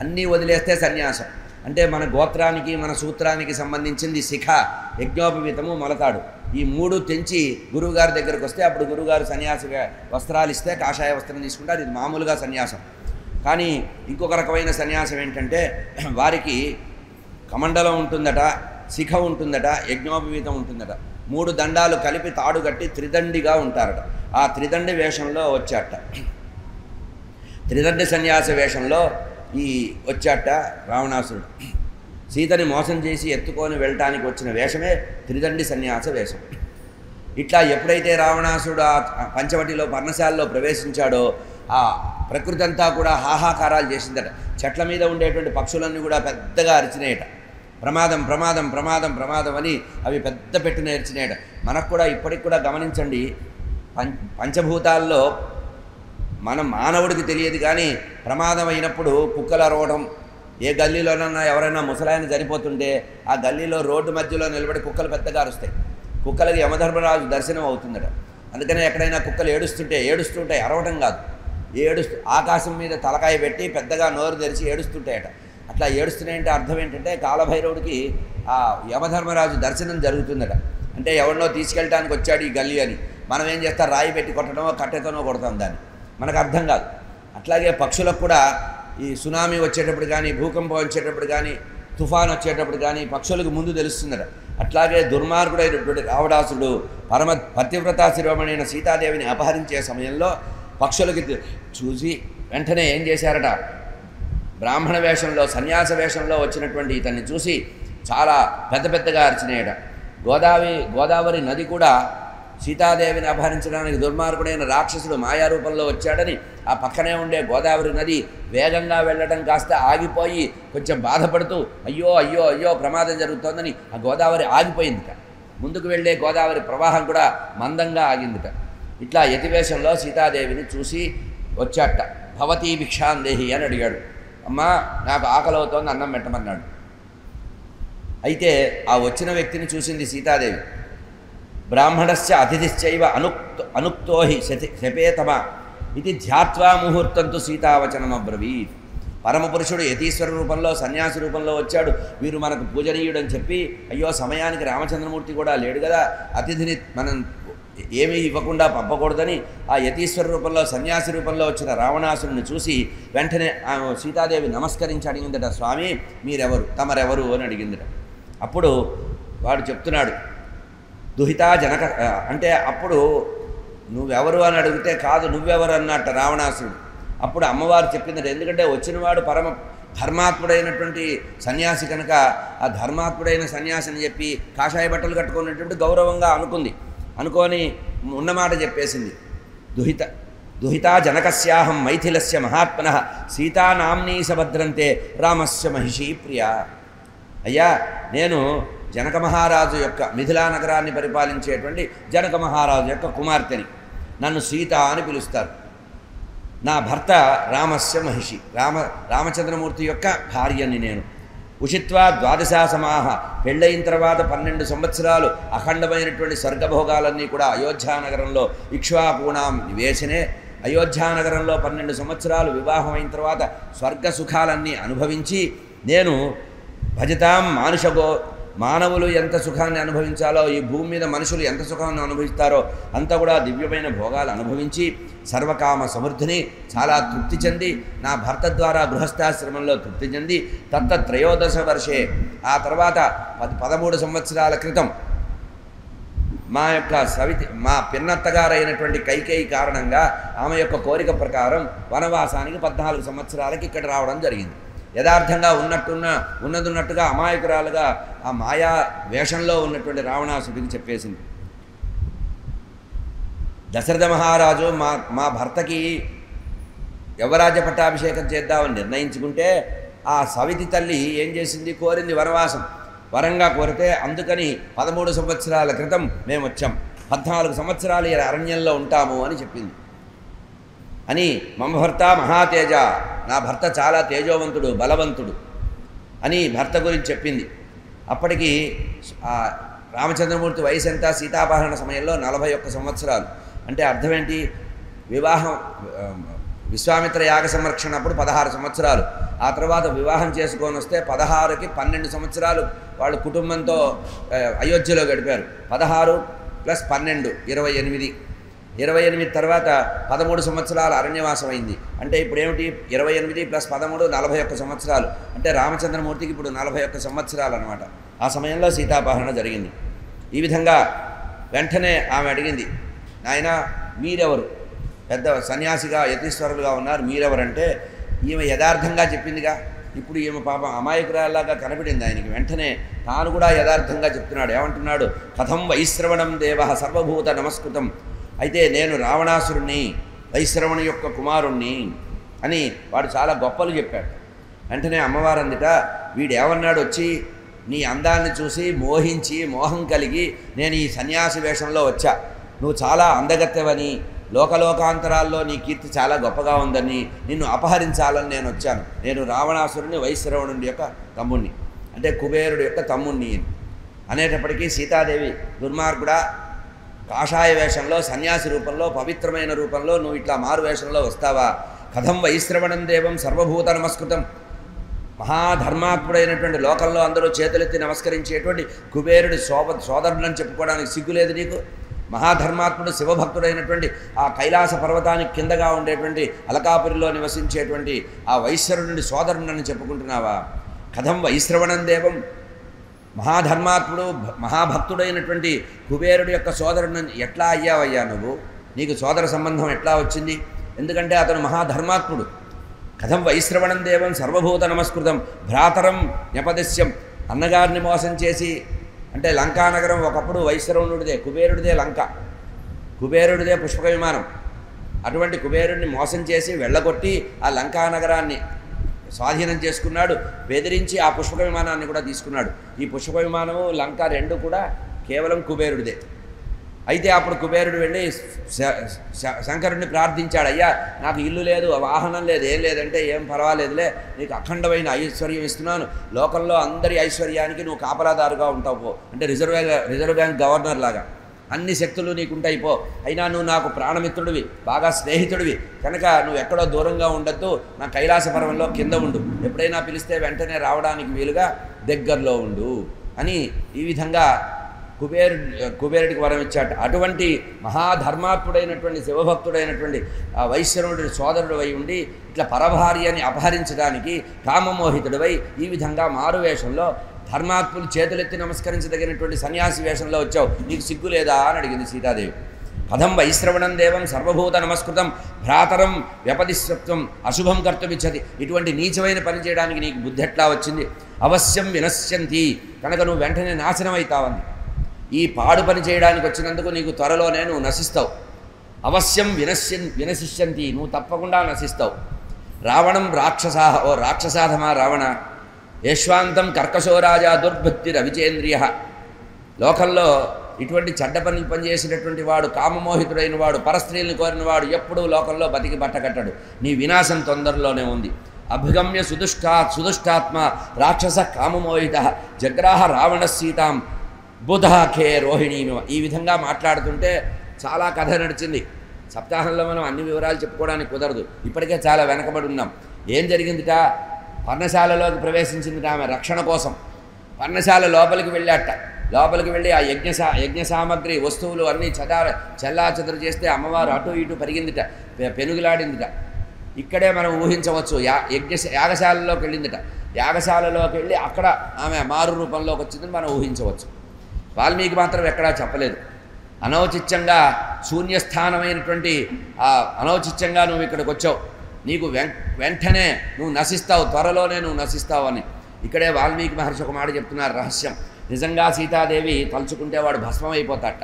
అన్నీ వదిలేస్తే సన్యాసం. అంటే మన గోత్రానికి మన సూత్రానికి సంబంధించింది శిఖ, యజ్ఞోపవీతము, మొలతాడు, ఈ 3 తెంచి గురువుగారి దగ్గరకు వస్తే అప్పుడు గురువుగారు సన్యాసి వస్త్రాలు ఇస్తే కాషాయ వస్త్రం తీసుకుంటారు. ఇది మామూలుగా సన్యాసం. కానీ ఇంకొక రకమైన సన్యాసం ఏంటంటే వారికి కమండలం ఉంటుందట, శిఖ ఉంటుందట, యజ్ఞోపవీతం ఉంటుందట, 3 దండాలు కలిపి తాడు కట్టి త్రిదండిగా ఉంటారట. ఆ త్రిదండి వేషంలో వచ్చాట, త్రిదండి సన్యాస వేషంలో వచ్చాట రావణాసురుడు. సీతని మోసం చేసి ఎత్తుకొని వెళ్ళటానికి వచ్చిన వేషమే త్రిదండి సన్యాస వేషం. ఇట్లా ఎప్పుడైతే రావణాసురుడు ఆ పంచవటిలో పర్ణశాలలో ప్రవేశించాడో ఆ ప్రకృతి అంతా కూడా హాహాకారాలు చేసిందట. చెట్ల మీద ఉండేటువంటి పక్షులన్నీ కూడా పెద్దగా అరిచినాయట. ప్రమాదం ప్రమాదం ప్రమాదం ప్రమాదం అని అవి పెద్ద పెట్టిన అరిచినాయట. మనకు కూడా ఇప్పటికి కూడా గమనించండి, పంచభూతాల్లో మనం మానవుడికి తెలియదు కానీ ప్రమాదం అయినప్పుడు కుక్కలు అరవడం, ఏ గల్లీలోనన్నా ఎవరైనా ముసలాయన చనిపోతుంటే ఆ గల్లీలో రోడ్డు మధ్యలో నిలబడి కుక్కలు పెద్దగా అరుస్తాయి. కుక్కలకి యమధర్మరాజు దర్శనం అవుతుందట. అందుకనే ఎక్కడైనా కుక్కలు ఏడుస్తుంటాయి, అరవడం కాదు, ఆకాశం మీద తలకాయ పెట్టి పెద్దగా నోరు తెరిచి ఏడుస్తుంటాయట. అట్లా ఏడుస్తున్నాయంటే అర్థం ఏంటంటే కాలభైరవుడికి ఆ యమధర్మరాజు దర్శనం జరుగుతుందట. అంటే ఎవరినో తీసుకెళ్ళడానికి వచ్చాడు ఈ గల్లీ అని. మనం ఏం చేస్తాం, రాయి పెట్టి కొట్టడమో కట్టెతోనో కొడతాం దాన్ని, మనకు అర్థం కాదు. అట్లాగే పక్షులకు కూడా ఈ సునామీ వచ్చేటప్పుడు కానీ, భూకంపం వచ్చేటప్పుడు కానీ, తుఫాన్ వచ్చేటప్పుడు కానీ పక్షులకు ముందు తెలుస్తుందట. అట్లాగే దుర్మార్గుడైనటువంటి రావణాసురుడు పతివ్రతా శిరోమణి సీతాదేవిని అపహరించే సమయంలో పక్షులకి చూసి వెంటనే ఏం చేశారట, బ్రాహ్మణ వేషంలో సన్యాస వేషంలో వచ్చినటువంటి ఇతన్ని చూసి చాలా పెద్ద పెద్దగా అరిచినాయట. గోదావరి నది కూడా సీతాదేవిని అపహరించడానికి దుర్మార్గుడైన రాక్షసుడు మాయారూపంలో వచ్చాడని ఆ పక్కనే ఉండే గోదావరి నది వేగంగా వెళ్ళడం కాస్త ఆగిపోయి కొంచెం బాధపడుతూ అయ్యో అయ్యో అయ్యో ప్రమాదం జరుగుతోందని ఆ గోదావరి ఆగిపోయిందిట. ముందుకు వెళ్ళే గోదావరి ప్రవాహం కూడా మందంగా ఆగిందిట. ఇట్లా యతివేషంలో సీతాదేవిని చూసి వచ్చాట. భవతీ భిక్షాందేహి అని అడిగాడు. అమ్మా నాకు ఆకలి అవుతోంది, అన్నం పెట్టమన్నాడు. అయితే ఆ వచ్చిన వ్యక్తిని చూసింది సీతాదేవి. బ్రాహ్మణస్య అతిథిశ్చైవ అనుక్తో హి శపేతమ ఇది ధ్యాత్వా ముహూర్తంతో సీతావచనం అబ్రవీత్. పరమపురుషుడు యతీశ్వర రూపంలో సన్యాసి రూపంలో వచ్చాడు, వీరు మనకు పూజనీయుడని చెప్పి అయ్యో సమయానికి రామచంద్రమూర్తి కూడా లేడు కదా, అతిథిని మనం ఏమీ ఇవ్వకుండా పంపకూడదని ఆ యతీశ్వర రూపంలో సన్యాసి రూపంలో వచ్చిన రావణాసురుని చూసి వెంటనే సీతాదేవి నమస్కరించి అడిగిందట, స్వామి మీరెవరు, తమరెవరు అని అడిగిందట. అప్పుడు వాడు చెప్తున్నాడు, దుహితా జనక అంటే అప్పుడు నువ్వెవరు అని అడిగితే కాదు నువ్వెవరు అన్నట్ట రావణాసురుడు. అప్పుడు అమ్మవారు చెప్పిందట, ఎందుకంటే వచ్చినవాడు పరమ ధర్మాత్ముడైనటువంటి సన్యాసి కనుక ఆ ధర్మాత్ముడైన సన్యాసి అని చెప్పి కాషాయ బట్టలు కట్టుకున్నటువంటి గౌరవంగా అనుకొని ఉన్నమాట చెప్పేసింది. దుహితా జనకస్యాహం మైథిలస్య మహాత్మన సీతానామ్నీ సభద్రంతే రామస్య మహిషీ ప్రియ. అయ్యా నేను జనక మహారాజు యొక్క మిథిలా నగరాన్ని పరిపాలించేటువంటి జనక మహారాజు యొక్క కుమార్తెని, నన్ను సీత అని పిలుస్తారు. నా భర్త రామస్య మహిషి, రామచంద్రమూర్తి యొక్క భార్యని నేను. ఉషిత్వా ద్వాదశాసమాహ, పెళ్ళయిన తర్వాత 12 సంవత్సరాలు అఖండమైనటువంటి స్వర్గభోగాలన్నీ కూడా అయోధ్యానగరంలో ఇక్ష్వాకూణాం నివేశనే. అయోధ్యానగరంలో 12 సంవత్సరాలు వివాహం అయిన తర్వాత స్వర్గ సుఖాలన్నీ అనుభవించి నేను భజతాం మానవులు ఎంత సుఖాన్ని అనుభవించాలో, ఈ భూమి మీద మనుషులు ఎంత సుఖాన్ని అనుభవిస్తారో అంతా కూడా దివ్యమైన భోగాలు అనుభవించి సర్వకామ సమృద్ధిని చాలా తృప్తి చెంది నా భర్త ద్వారా గృహస్థాశ్రమంలో తృప్తి చెంది తత్త్రయోదశ వర్షే, ఆ తర్వాత 13 సంవత్సరాల క్రితం మా పిన్నత్తగారైనటువంటి కైకేయి కారణంగా ఆమె యొక్క కోరిక ప్రకారం వనవాసానికి 14 సంవత్సరాలకి ఇక్కడ రావడం జరిగింది. యథార్థంగా ఉన్నట్టుగా అమాయకురాలుగా ఆ మాయా వేషంలో ఉన్నటువంటి రావణాసుడికి చెప్పేసింది. దశరథ మహారాజు మా భర్తకి యవరాజ్య పట్టాభిషేకం చేద్దామని నిర్ణయించుకుంటే ఆ సవితి తల్లి ఏం చేసింది, కోరింది వనవాసం, వరంగా కోరితే అందుకని 13 సంవత్సరాల క్రితం మేము వచ్చాం, 14 సంవత్సరాలు ఈ అరణ్యంలో ఉంటాము అని చెప్పింది. అని మమ భర్త మహాతేజ, నా భర్త చాలా తేజోవంతుడు బలవంతుడు అని భర్త గురించి చెప్పింది. అప్పటికి రామచంద్రమూర్తి వయసు ఎంత, సీతాపహరణ సమయంలో 41 సంవత్సరాలు. అంటే అర్థం ఏంటి, వివాహం విశ్వామిత్ర యాగ సంరక్షణ అప్పుడు 16 సంవత్సరాలు. ఆ తర్వాత వివాహం చేసుకొని వస్తే 16కి 12 సంవత్సరాలు వాళ్ళు కుటుంబంతో అయోధ్యలో గడిపారు. 16 + 12 28. 28 తర్వాత 13 సంవత్సరాలు అరణ్యవాసం అయింది. అంటే ఇప్పుడు ఏమిటి 28 + 13 41 సంవత్సరాలు. అంటే రామచంద్రమూర్తికి ఇప్పుడు 41 సంవత్సరాలు అనమాట. ఆ సమయంలో సీతాపహరణ జరిగింది. ఈ విధంగా వెంటనే ఆమె అడిగింది, నాయన మీరెవరు? పెద్ద సన్యాసిగా యతీశ్వరులుగా ఉన్నారు, మీరెవరంటే ఈమె యథార్థంగా చెప్పిందిగా. ఇప్పుడు ఈమె పాపం అమాయకురాలాగా కనపడింది ఆయనకి. వెంటనే తాను కూడా యథార్థంగా చెప్తున్నాడు. ఏమంటున్నాడు? కథం వైశ్రవణం దేవ సర్వభూత నమస్కృతం. అయితే నేను రావణాసురుణ్ణి, వైశ్రవణి యొక్క కుమారుణ్ణి అని వాడు చాలా గొప్పలు చెప్పాడు. వెంటనే అమ్మవారు అందుట, వీడేమన్నాడు? వచ్చి నీ అందాన్ని చూసి మోహించి మోహం కలిగి నేను ఈ సన్యాసి వేషంలో వచ్చా, నువ్వు చాలా అందగత్తెవని, లోకలోకాంతరాల్లో నీ కీర్తి చాలా గొప్పగా ఉందని, నిన్ను అపహరించాలని నేను వచ్చాను. నేను రావణాసురుని వైశ్రవణుడి యొక్క తమ్ముణ్ణి, అంటే కుబేరుడి యొక్క తమ్ముణ్ణి అనేటప్పటికీ సీతాదేవి, దుర్మార్గుడా, కాషాయ వేషంలో సన్యాసి రూపంలో పవిత్రమైన రూపంలో నువ్వు ఇట్లా మారు వేషంలో వస్తావా? కథం వైశ్రవణం దేవం సర్వభూత నమస్కృతం. మహాధర్మాత్ముడైనటువంటి లోకంలో అందరూ చేతులెత్తి నమస్కరించేటువంటి కుబేరుడి సోదరుడని చెప్పుకోవడానికి సిగ్గులేదు నీకు? మహాధర్మాత్ముడు శివభక్తుడైనటువంటి ఆ కైలాస పర్వతానికి కిందగా ఉండేటువంటి అలకాపురిలో నివసించేటువంటి ఆ వైశ్వరుని సోదరుడని చెప్పుకుంటున్నావా? కథం వైశ్రవణం దేవం, మహాధర్మాత్ముడు మహాభక్తుడైనటువంటి కుబేరుడి యొక్క సోదరుడిని ఎట్లా అయ్యావయ్యా నువ్వు? నీకు సోదర సంబంధం ఎట్లా వచ్చింది? ఎందుకంటే అతను మహాధర్మాత్ముడు. కథం వైశ్రవణం దేవం సర్వభూత నమస్కృతం భ్రాతరం న్యపదస్యం. అన్నగారిని మోసం చేసి, అంటే లంకానగరం ఒకప్పుడు వైశ్రవణుడిదే, కుబేరుడిదే లంక, కుబేరుడిదే పుష్పక విమానం. అటువంటి కుబేరుడిని మోసం చేసి వెళ్ళగొట్టి ఆ లంకానగరాన్ని స్వాధీనం చేసుకున్నాడు. బెదిరించి ఆ పుష్పక విమానాన్ని కూడా తీసుకున్నాడు. ఈ పుష్పక విమానము లంక రెండు కూడా కేవలం కుబేరుడిదే. అయితే అప్పుడు కుబేరుడు వెళ్ళి శంకరుడిని ప్రార్థించాడు, అయ్యా నాకు ఇల్లు లేదు, వాహనం లేదు, ఏం లేదంటే ఏం పర్వాలేదులే, నీకు అఖండమైన ఐశ్వర్యం ఇస్తున్నాను, లోకంలో అందరి ఐశ్వర్యానికి నువ్వు కాపలాదారుగా ఉంటావు పో, అంటే రిజర్వ్ బ్యాంక్ గవర్నర్ లాగా అన్ని శక్తులు నీకుంటాయి పో. అయినా నువ్వు నాకు ప్రాణమిత్రుడివి, బాగా స్నేహితుడివి కనుక నువ్వు ఎక్కడో దూరంగా ఉండొద్దు, నా కైలాస పర్వంలో కింద ఉండు, ఎప్పుడైనా పిలిస్తే వెంటనే రావడానికి వీలుగా దగ్గరలో ఉండు అని ఈ విధంగా కుబేరుడికి వరం ఇచ్చాట. అటువంటి మహాధర్మాత్ముడైనటువంటి శివభక్తుడైనటువంటి ఆ వైశ్వరుడి సోదరుడు అయి ఉండి ఇట్లా పరభార్యని అపహరించడానికి కామమోహితుడివై ఈ విధంగా మారువేషంలో ధర్మాత్ములు చేతులెత్తి నమస్కరించదగినటువంటి సన్యాసి వేషంలో వచ్చావు, నీకు సిగ్గు లేదా అని అడిగింది సీతాదేవి. కథం వైశ్రవణం దేవం సర్వభూత నమస్కృతం భ్రాతరం వ్యపదిశ్వత్వం అశుభం కర్తుమిచ్చతి. ఇటువంటి నీచమైన పని చేయడానికి నీకు బుద్ధి ఎట్లా వచ్చింది? అవశ్యం వినశ్యంతి, కనుక నువ్వు వెంటనే నాశనం అవుతావంది. ఈ పాడు పని చేయడానికి వచ్చినందుకు నీకు త్వరలోనే నువ్వు నశిస్తావు. అవశ్యం వినశిష్యంతి, నువ్వు తప్పకుండా నశిస్తావు. రావణం రాక్షసాహ, ఓ రాక్షసాధమా రావణ, యశ్వాంతం కర్కశోరాజా దుర్భక్తి రవిచేంద్రియ. లోకంలో ఇటువంటి చెడ్డ పనులు పనిచేసినటువంటి వాడు, కామమోహితుడైన వాడు, పరస్త్రీలను కోరిన వాడు ఎప్పుడూ లోకంలో బతికి బట్టకట్టడు. నీ వినాశం తొందరలోనే ఉంది. అభిగమ్య సుదుష్టాత్మ రాక్షస కామమోహిత జగ్రాహ రావణ సీతాం బుధాఖే రోహిణీను. ఈ విధంగా మాట్లాడుతుంటే చాలా కథ నడిచింది. సప్తాహంలో మనం అన్ని వివరాలు చెప్పుకోవడానికి కుదరదు, ఇప్పటికే చాలా వెనకబడి ఉన్నాం. ఏం జరిగిందిట? పర్ణశాలలోకి ప్రవేశించిందిట ఆమె రక్షణ కోసం. పర్ణశాల లోపలికి వెళ్ళాట. లోపలికి వెళ్ళి ఆ యజ్ఞ సామగ్రి వస్తువులు అన్నీ చెల్లాచెదరు చేస్తే అమ్మవారు అటు ఇటు పరిగిందిట, పెనుగులాడిందిట. ఇక్కడే మనం ఊహించవచ్చు, యాగశాలలోకి వెళ్ళిందిట. యాగశాలలోకి వెళ్ళి అక్కడ ఆమె మారు రూపంలోకి వచ్చిందని మనం ఊహించవచ్చు. వాల్మీకి మాత్రం ఎక్కడా చెప్పలేదు. అనౌచిత్యంగా శూన్యస్థానమైనటువంటి అనౌచిత్యంగా నువ్వు ఇక్కడికి వచ్చావు, నీకు వెంటనే నువ్వు నశిస్తావు, త్వరలోనే నువ్వు నశిస్తావు అని ఇక్కడే వాల్మీకి మహర్షి ఒక మాట చెప్తున్నారు, రహస్యం. నిజంగా సీతాదేవి తలుచుకుంటే వాడు భస్మం అయిపోతాట.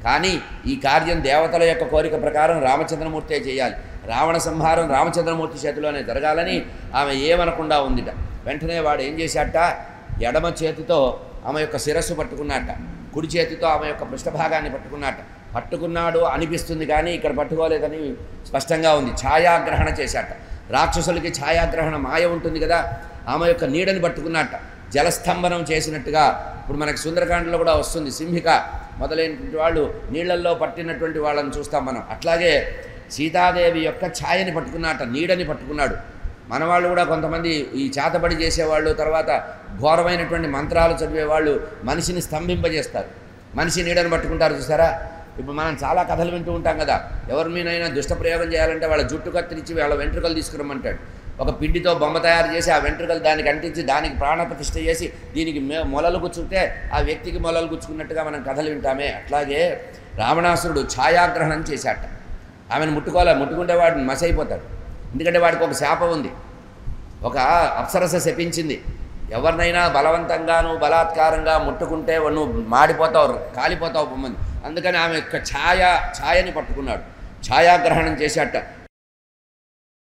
కానీ ఈ కార్యం దేవతల యొక్క కోరిక ప్రకారం రామచంద్రమూర్తే చేయాలి. రావణ సంహారం రామచంద్రమూర్తి చేతిలోనే జరగాలని ఆమె ఏమనకుండా ఉందిట. వెంటనే వాడు ఏం చేశాట? ఎడమ చేతితో ఆమె యొక్క శిరస్సు పట్టుకున్నట్ట, కుడి చేతితో ఆమె యొక్క పృష్ఠభాగాన్ని పట్టుకున్నాడు అనిపిస్తుంది, కానీ ఇక్కడ పట్టుకోలేదని స్పష్టంగా ఉంది. ఛాయాగ్రహణ చేశాట. రాక్షసులకి ఛాయాగ్రహణ మాయ ఉంటుంది కదా, ఆమె యొక్క నీడని పట్టుకున్నట్ట, జలస్తంభనం చేసినట్టుగా. ఇప్పుడు మనకి సుందరకాండలో కూడా వస్తుంది, సింహిక మొదలైనటువంటి వాళ్ళు నీళ్లల్లో పట్టినటువంటి వాళ్ళని చూస్తాం మనం. అట్లాగే సీతాదేవి యొక్క ఛాయని పట్టుకున్నట్ట, నీడని పట్టుకున్నాడు. మనవాళ్ళు కూడా కొంతమంది ఈ చేతబడి చేసేవాళ్ళు, తర్వాత ఘోరమైనటువంటి మంత్రాలు చదివేవాళ్ళు మనిషిని స్తంభింపజేస్తారు, మనిషి నీడని పట్టుకుంటారు చూసారా. ఇప్పుడు మనం చాలా కథలు వింటూ ఉంటాం కదా, ఎవరి మీనైనా దుష్ట ప్రయోగం చేయాలంటే వాళ్ళ జుట్టు కత్తిరించి వాళ్ళ వెంట్రుకలు తీసుకురమ్మంటాడు. ఒక పిండితో బొమ్మ తయారు చేసి ఆ వెంట్రుకలు దానికి అంటించి దానికి ప్రాణప్రతిష్ఠ చేసి దీనికి మొలలు గుచ్చుకుంటే ఆ వ్యక్తికి మొలలు గుచ్చుకున్నట్టుగా మనం కథలు వింటామే. అట్లాగే రావణాసురుడు ఛాయాగ్రహణం చేశాట. ఆమెను ముట్టుకుంటే వాడు మసైపోతాడు. ఎందుకంటే వాడికి ఒక శాపం ఉంది, ఒక అప్సరస శపించింది, ఎవరినైనా బలవంతంగాను బలాత్కారంగా ముట్టుకుంటే నువ్వు మాడిపోతావు, కాలిపోతావు బొమ్మని. అందుకని ఆమె యొక్క ఛాయని పట్టుకున్నాడు, ఛాయాగ్రహణం చేశాట.